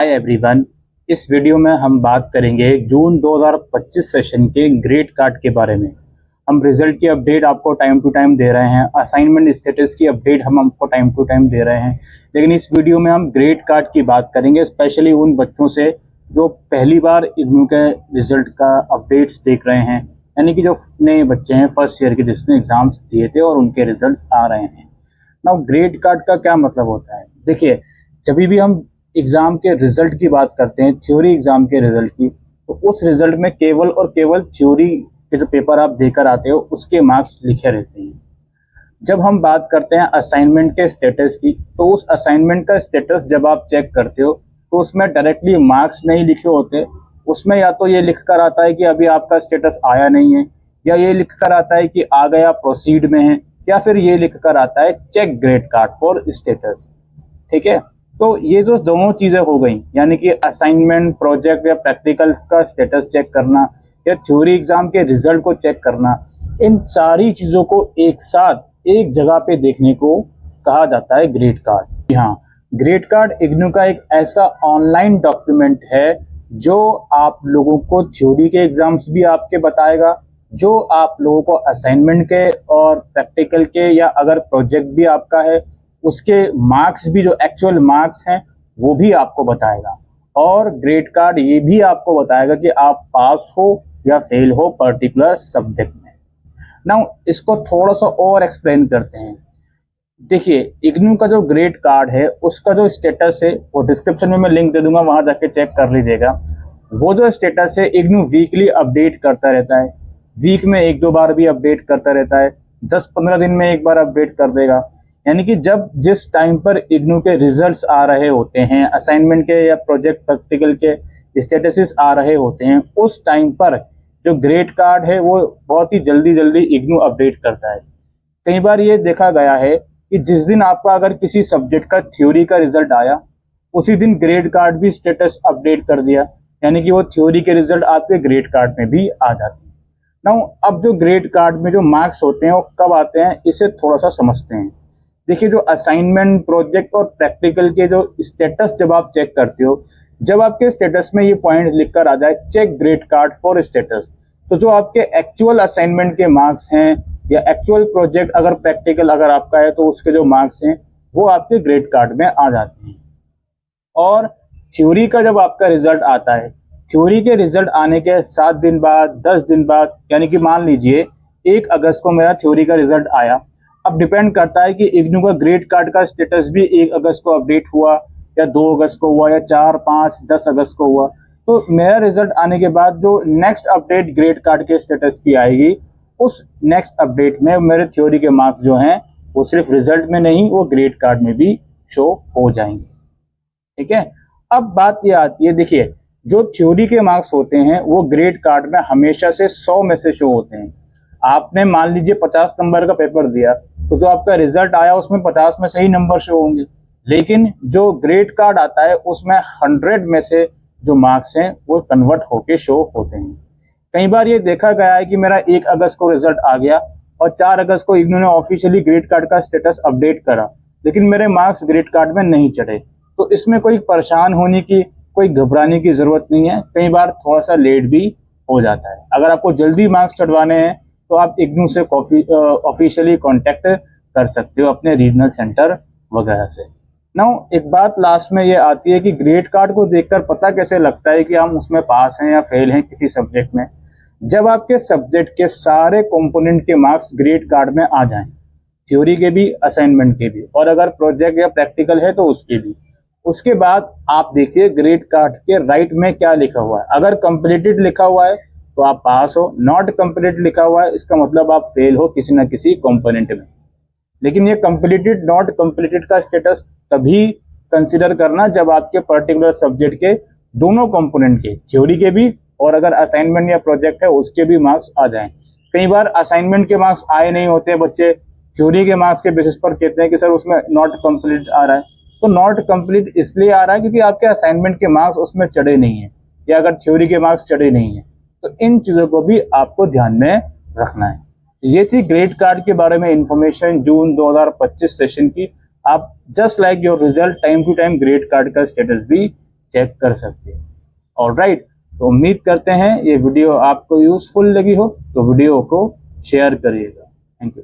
Hi everyone. इस video में हम बात करेंगे जून 2025 सेशन के ग्रेड कार्ड के बारे में। हम रिजल्ट की अपडेट आपको टाइम टू टाइम दे रहे हैं, असाइनमेंट स्टेटस की अपडेट हम आपको टाइम टू टाइम दे रहे हैं, लेकिन इस वीडियो में हम ग्रेड कार्ड की बात करेंगे, स्पेशली उन बच्चों से जो पहली बार इग्नू के रिजल्ट का अपडेट्स देख रहे हैं, यानी कि जो नए बच्चे हैं फर्स्ट ईयर के जिसने एग्जाम्स दिए थे और उनके रिजल्ट्स आ रहे हैं। नाउ ग्रेड कार्ड का क्या मतलब होता है? देखिए, जब भी हम एग्जाम के रिजल्ट की बात करते हैं, थ्योरी एग्जाम के रिजल्ट की, तो उस रिजल्ट में केवल और केवल थ्योरी के जो पेपर आप देकर आते हो उसके मार्क्स लिखे रहते हैं। जब हम बात करते हैं असाइनमेंट के स्टेटस की, तो उस असाइनमेंट का स्टेटस जब आप चेक करते हो तो उसमें डायरेक्टली मार्क्स नहीं लिखे होते। उसमें या तो ये लिख कर आता है कि अभी आपका स्टेटस आया नहीं है, या ये लिख कर आता है कि आ गया प्रोसीड में है, या फिर ये लिख कर आता है check grade card for status. ठीक है, तो ये जो दोनों चीजें हो गई, यानी कि असाइनमेंट, प्रोजेक्ट या प्रैक्टिकल का स्टेटस चेक करना या थ्योरी एग्जाम के रिजल्ट को चेक करना, इन सारी चीजों को एक साथ एक जगह पे देखने को कहा जाता है ग्रेड कार्ड। हाँ, ग्रेड कार्ड इग्नू का एक ऐसा ऑनलाइन डॉक्यूमेंट है जो आप लोगों को थ्योरी के एग्जाम्स भी आपके बताएगा, जो आप लोगों को असाइनमेंट के और प्रैक्टिकल के या अगर प्रोजेक्ट भी आपका है उसके मार्क्स भी, जो एक्चुअल मार्क्स हैं वो भी आपको बताएगा। और ग्रेड कार्ड ये भी आपको बताएगा कि आप पास हो या फेल हो पर्टिकुलर सब्जेक्ट में। नाउ इसको थोड़ा सा और एक्सप्लेन करते हैं। देखिए, इग्नू का जो ग्रेड कार्ड है उसका जो स्टेटस है वो डिस्क्रिप्शन में मैं लिंक दे दूंगा, वहां जाके चेक कर लीजिएगा। वो जो स्टेटस है इग्नू वीकली अपडेट करता रहता है, वीक में एक दो बार भी अपडेट करता रहता है, 10-15 दिन में एक बार अपडेट कर देगा। यानी कि जब जिस टाइम पर इग्नू के रिजल्ट्स आ रहे होते हैं, असाइनमेंट के या प्रोजेक्ट प्रैक्टिकल के स्टेटसेस आ रहे होते हैं, उस टाइम पर जो ग्रेड कार्ड है वो बहुत ही जल्दी जल्दी इग्नू अपडेट करता है। कई बार ये देखा गया है कि जिस दिन आपका अगर किसी सब्जेक्ट का थ्योरी का रिजल्ट आया, उसी दिन ग्रेड कार्ड भी स्टेटस अपडेट कर दिया, यानी कि वो थ्योरी के रिजल्ट आपके ग्रेड कार्ड में भी आ जाते हैं। नाउ अब जो ग्रेड कार्ड में जो मार्क्स होते हैं वो कब आते हैं, इसे थोड़ा सा समझते हैं। देखिए, जो असाइनमेंट, प्रोजेक्ट और प्रैक्टिकल के जो स्टेटस जब आप चेक करते हो, जब आपके स्टेटस में ये पॉइंट लिखकर आ जाए check grade card for status, तो जो आपके एक्चुअल असाइनमेंट के मार्क्स हैं या एक्चुअल प्रोजेक्ट अगर प्रैक्टिकल अगर आपका है तो उसके जो मार्क्स हैं वो आपके ग्रेड कार्ड में आ जाते हैं। और थ्योरी का जब आपका रिजल्ट आता है, थ्योरी के रिजल्ट आने के 7 दिन बाद, 10 दिन बाद, यानी कि मान लीजिए 1 अगस्त को मेरा थ्योरी का रिजल्ट आया। अब डिपेंड करता है कि इग्नू का ग्रेड कार्ड का स्टेटस भी 1 अगस्त को अपडेट हुआ या 2 अगस्त को हुआ या 4, 5, 10 अगस्त को हुआ। तो मेरा रिजल्ट आने के बाद जो नेक्स्ट अपडेट ग्रेड कार्ड के स्टेटस की आएगी, उस नेक्स्ट अपडेट में मेरे थ्योरी के मार्क्स जो हैं वो सिर्फ रिजल्ट में नहीं, वो ग्रेड कार्ड में भी शो हो जाएंगे। ठीक है, अब बात ये आती है, देखिए जो थ्योरी के मार्क्स होते हैं वो ग्रेड कार्ड में हमेशा से 100 में से शो होते हैं। आपने मान लीजिए 50 नंबर का पेपर दिया, तो जो आपका रिजल्ट आया उसमें 50 में से ही नंबर शो होंगे, लेकिन जो ग्रेड कार्ड आता है उसमें 100 में से जो मार्क्स हैं वो कन्वर्ट होके शो होते हैं। कई बार ये देखा गया है कि मेरा 1 अगस्त को रिजल्ट आ गया और 4 अगस्त को इग्नू ने ऑफिशियली ग्रेड कार्ड का स्टेटस अपडेट करा, लेकिन मेरे मार्क्स ग्रेड कार्ड में नहीं चढ़े। तो इसमें कोई परेशान होने की, कोई घबराने की जरूरत नहीं है। कई बार थोड़ा सा लेट भी हो जाता है। अगर आपको जल्दी मार्क्स चढ़वाने हैं तो आप इग्नू से ऑफिशियली कांटेक्ट कर सकते हो अपने रीजनल सेंटर वगैरह से। नाउ एक बात लास्ट में ये आती है कि ग्रेड कार्ड को देखकर पता कैसे लगता है कि हम उसमें पास हैं या फेल हैं किसी सब्जेक्ट में? जब आपके सब्जेक्ट के सारे कंपोनेंट के मार्क्स ग्रेड कार्ड में आ जाएं, थ्योरी के भी, असाइनमेंट के भी, और अगर प्रोजेक्ट या प्रैक्टिकल है तो उसके भी, उसके बाद आप देखिए ग्रेड कार्ड के राइट में क्या लिखा हुआ है। अगर कंप्लीटेड लिखा हुआ है तो आप पास हो, नॉट कंप्लीटेड लिखा हुआ है इसका मतलब आप फेल हो किसी न किसी कंपोनेंट में। लेकिन ये कंप्लीटेड, नॉट कंप्लीटेड का स्टेटस तभी कंसीडर करना जब आपके पर्टिकुलर सब्जेक्ट के दोनों कंपोनेंट के, थ्योरी के भी और अगर असाइनमेंट या प्रोजेक्ट है उसके भी मार्क्स आ जाएं। कई बार असाइनमेंट के मार्क्स आए नहीं होते, बच्चे थ्योरी के मार्क्स के बेसिस पर कहते हैं कि सर उसमें नॉट कंप्लीट आ रहा है। तो नॉट कंप्लीट इसलिए आ रहा है क्योंकि आपके असाइनमेंट के मार्क्स उसमें चढ़े नहीं है, या अगर थ्योरी के मार्क्स चढ़े नहीं है। तो इन चीजों को भी आपको ध्यान में रखना है। ये थी ग्रेड कार्ड के बारे में इंफॉर्मेशन जून 2025 सेशन की। आप just like your result time to time grade card का स्टेटस भी चेक कर सकते हैं। ऑलराइट, तो उम्मीद करते हैं ये वीडियो आपको यूजफुल लगी हो, तो वीडियो को शेयर करिएगा। Thank you.